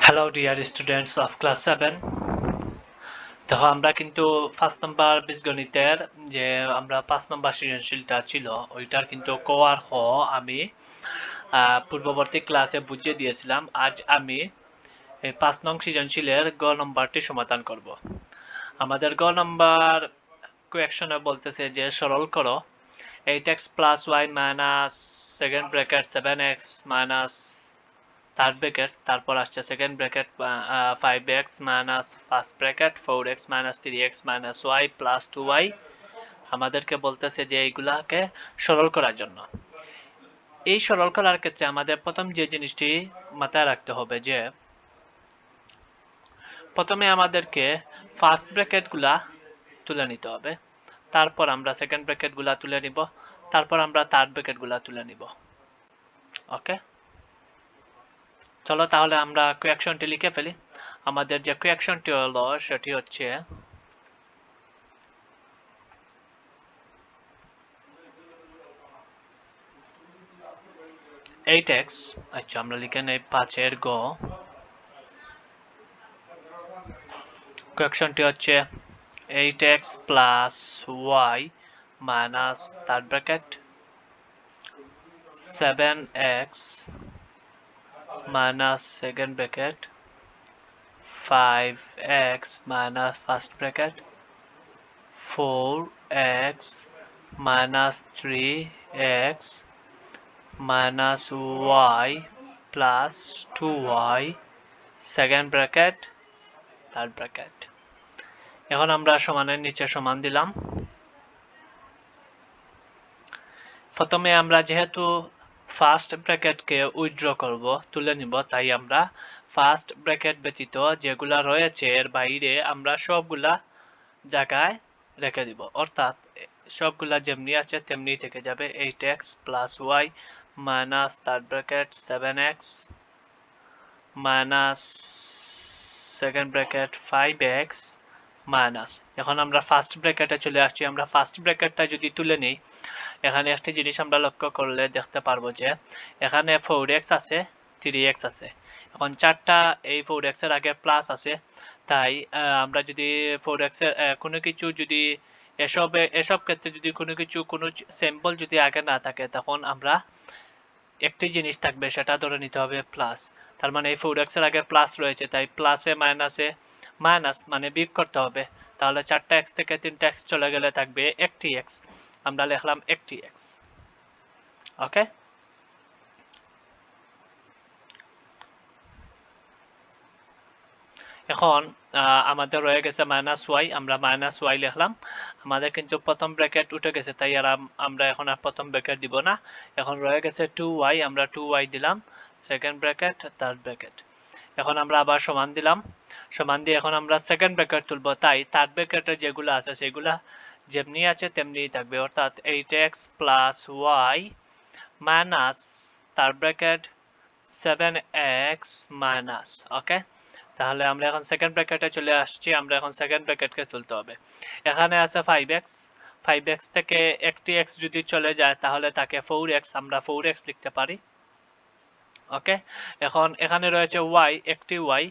Hello dear students of class 7। দেখো আমরা কিন্তু 5 নম্বর বীজগণিতের যে আমরা 5 নম্বর সৃজনশীলটা ছিল ওইটার কিন্তু ক আর খ আমি পূর্ববর্তী ক্লাসে বুঝিয়ে দিয়েছিলাম। আজ আমি এই 5 নং সৃজনশীলের গ নম্বরটি সমাধান করব। আমাদের গ নম্বর কোয়েকশনে বলতেছে যে সরল করো 8x plus Y minus second bracket 7x minus third bracket, তারপর আসছে second bracket 5x minus first bracket 4x minus 3x minus y plus 2y। আমাদেরকে বলতেছে যে এইগুলাকে সরল করার জন্য। এই সরল করার ক্ষেত্রে আমাদের প্রথম যে জিনিসটি মাথায় রাখতে হবে যে প্রথমে আমাদেরকে ফার্স্ট ব্র্যাকেটগুলা তুলে নিতে হবে, তারপর আমরা সেকেন্ড ব্র্যাকেটগুলা তুলে নিব, তারপর আমরা থার্ড ব্র্যাকেটগুলা তুলে নিব। ওকে, চলো তাহলে আমরা কোয়েকশনটি লিখে ফেলি। আমাদের যে কোয়েকশনটি হলো সেটি হচ্ছে 8x। আচ্ছা, আমরা লিখে নেই 5-এর গ। কোয়েকশনটি হচ্ছে 8x plus Y minus third bracket 7x minus second bracket 5x minus first bracket 4x minus 3x minus y plus 2y second bracket third bracket. এখন আমরা সমানের নিচে সমান দিলাম। প্রথমে আমরা যেহেতু ফার্স্ট ব্র্যাকেটকে উইথড্র করব, তুলে নিব, তাই আমরা ফার্স্ট ব্র্যাকেট ব্যতীত যেগুলা রয়েছে এর বাইরে আমরা সবগুলা জায়গায় রেখে দিব, অর্থাৎ সবগুলা যেমনি আছে তেমনি থেকে যাবে। 8x plus Y minus third bracket 7x minus second bracket 5x minus. এখন আমরা ফার্স্ট ব্র্যাকেটে চলে আসছি। আমরা ফার্স্ট ব্র্যাকেটটা যদি তুলে নিই, এখানে একটা জিনিস আমরা লক্ষ্য করলে দেখতে পারবো যে এখানে 4x আছে, 3x আছে। এখন চারটা এই 4x এর আগে প্লাস আছে, তাই আমরা যদি 4x এর কোনো কিছু যদি এসব ক্ষেত্রে যদি কোনো কিছু কোনো সিম্বল যদি আগে না থাকে, তখন আমরা একটি জিনিস থাকবে সেটা ধরে নিতে হবে প্লাস। তার মানে এই 4x এর আগে প্লাস রয়েছে, তাই প্লাসে মাইনাসে মাইনাস মানে বিয়োগ করতে হবে। তাহলে 4টা x থেকে 3টা x চলে গেলে থাকবে একটি x। আমরা লিখলাম একটি x। ওকে, এখন আমাদের রয়ে গেছে মাইনাস ওয়াই। আমরা মাইনাস ওয়াই লিখলাম। আমাদের কিন্তু প্রথম ব্র্যাকেট উঠে গেছে, তাই আর আমরা এখন আর প্রথম ব্র্যাকেট দিব না। এখন রয়ে গেছে 2y, আমরা 2y দিলাম, সেকেন্ড ব্র্যাকেট থার্ড ব্র্যাকেট। এখন আমরা আবার সমান দিলাম, সমান দিয়ে এখন আমরা সেকেন্ড ব্র্যাকেট তুলব, তাই থার্ড ব্র্যাকেটের যেগুলো আছে সেগুলা যেমনি আছে তেমনিই থাকবে, অর্থাৎ 8x plus Y minus third bracket 7x minus. Okay, তাহলে আমরা এখন সেকেন্ড ব্র্যাকেটে চলে আসছি। আমরা এখন সেকেন্ড ব্র্যাকেটকে তুলতে হবে। এখানে আছে 5x, 5x থেকে একটি x যদি চলে যায় তাহলে তাকে 4x, আমরা 4x লিখতে পারি। ওকে, এখন এখানে রয়েছে y, একটি y,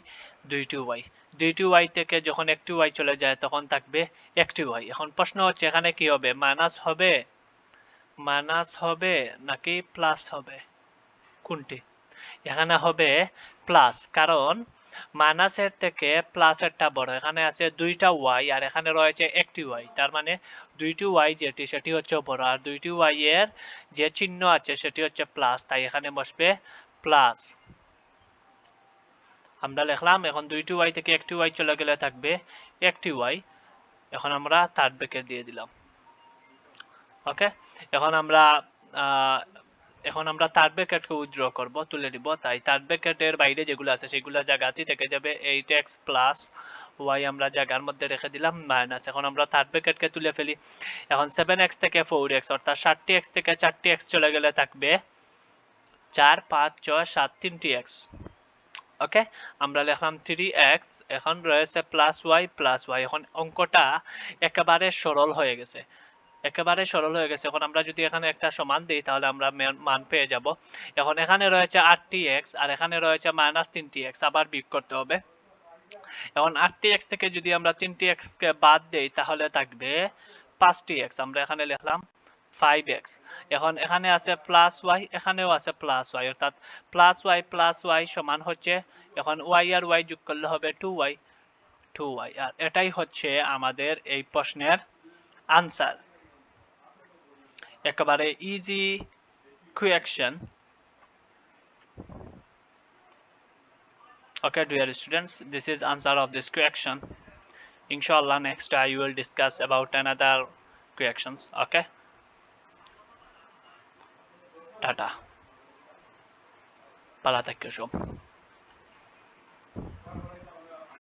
দুইটি y, দুইটি y থেকে যখন একটি y চলে যায় তখন থাকবে একটি y। এখন প্রশ্ন হচ্ছে এখানে কি হবে, মাইনাস হবে নাকি প্লাস হবে, কোনটি? এখানে হবে প্লাস, কারণ মাইনাসের থেকে প্লাসেরটা বড়। এখানে আছে দুইটা y আর এখানে রয়েছে একটি y, তার মানে দুইটি y যেটি সেটি হচ্ছে বড়, আর দুইটি y এর যে চিহ্ন আছে সেটি হচ্ছে প্লাস, তাই এখানে বসবে প্লাস। আমরা লিখলাম এখন দুইটি y থেকে একটি y চলে গেলে থাকবে একটি y। এখন আমরা থার্ড ব্র্যাকেট দিয়ে দিলাম। ওকে, এখন আমরা থার্ড ব্র্যাকেটকে উইথড্র করব, তুলে নিব, তাই থার্ড ব্র্যাকেটের বাইরে যেগুলো আছে সেগুলো জায়গাতেই থেকে যাবে। 8x প্লাস ওয়াই আমরা জায়গার মধ্যে রেখে দিলাম মাইনাস। এখন আমরা থার্ড ব্র্যাকেটকে তুলে ফেলি। এখন 7x থেকে 4x, অর্থাৎ 7টি x থেকে 4টি x চলে গেলে থাকবে 4, 5, 6, 7 3টি x। ওকে, আমরা লিখলাম 3x। এখন রয়েছে প্লাস ওয়াই প্লাস ওয়াই। এখন অঙ্কটা একেবারে সরল হয়ে গেছে। একেবারে সরল হয়ে গেছে। এখন আমরা যদি এখানে একটা সমান দিই তাহলে আমরা মান পেয়ে যাব। এখন এখানে রয়েছে 8x আর এখানে রয়েছে -3x, আবার বিয়োগ করতে হবে। এখন 8x থেকে যদি আমরা 3x কে বাদ দেই তাহলে থাকবে 5x। আমরা এখানে লিখলাম 5x। এখন এখানে আছে +y, এখানেও আছে +y, অর্থাৎ +y সমান হচ্ছে, এখন y আর y যোগ করলে হবে 2y। আর এটাই হচ্ছে আমাদের এই প্রশ্নের আনসার। একেবারে easy question. Okay, dear students, this is answer of this question. Inshallah, next I will discuss about another questions. Okay, tata. Pala